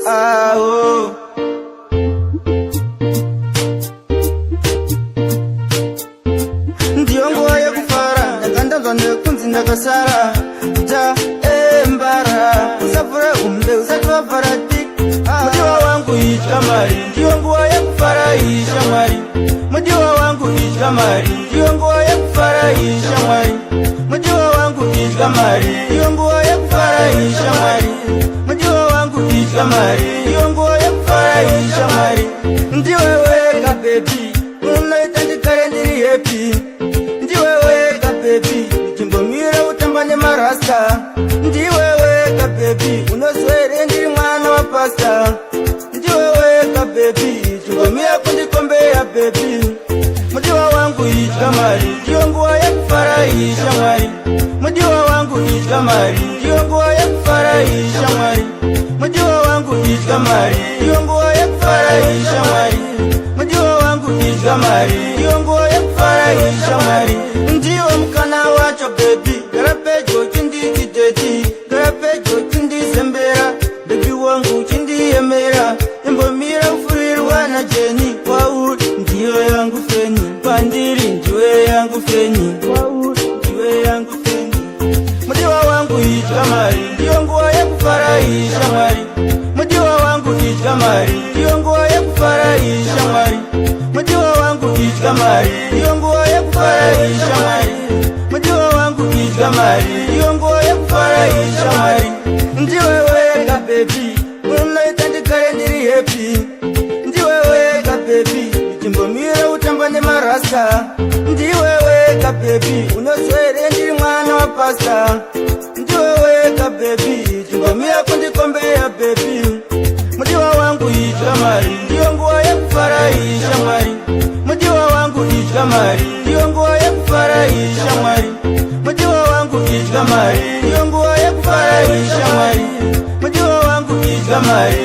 oh. Ndiyo nguwa ya kufara, ndakandamzwa nekunzi ndakasara. Ja mbara, usafura umbe usatwa farati. Mudiwa wangu ichamari, ndiyo nguwa ya kufara ishamari. Mudiwa wangu ichamari, ndiyo nguwa ya kufara ishamari. Mudiwa wangu ichamari, ndiyo nguwa ya kufara ishamari. Mudiwa wangu ichamari, ndiyo nguwa ya kufara ishamari. Ndiwe weka baby, unaita ndikare ndiri happy. Ndiwe weka baby, chimbomira utambanye marasta. Ndiwe weka baby, unozwere ndiri mwana wa pasta. Ndiwe weka baby, chimbomira kundikombeya baby. Mudiwa wangu ichamari, ndiyo nguwa ya kufara ishamari. Mudiwa wangu ichamari, ndiyo nguwa ya kufara ishamari. Mudiwa wangu ichamari, ndiyo nguwa ya kufara ishamari. Mudiwa wangu ichamari, ndiyo nguwa ya kufara ishamari. Ndiwe mkana wacho baby, garapejo chindi kiteti. Garapejo chindi sembera, baby wangu chindi yemera. Imbomira ufurirwa na jeni, wauri ndiyo yangu feni. Pandiri ndiwe yangu feni, wauri ndiwe yangu feni. Mudiwa wangu ichamari, ndiyo nguwa ya kufara ishamari. Mudiwa wangu ichamari, ndiyo nguwa ya kufara ishamari. Mudiwa wangu ichamari, ndiyo nguwa ya kufara ishamari. Mudiwa wangu ichamari, ndiyo nguwa ya kufara ishamari. Ndiwe weka baby, unaita ndikare ndiri happy. Ndiwe weka baby, chimbomira utambanye marasta. Ndiwe weka baby, unozwere ndiri mwana wa pasta. Ndiwe weka baby, chimbomira kundikombeya baby. Mudiwa wangu ichamari, ndiyo nguwa ya kufara ishamari. Mudiwa wangu ichamari, ndiyo nguwa ya kufara ishamari. Mudiwa wangu ichamari, ndiyo nguwa ya kufara ishamari. Mudiwa wangu ichamari,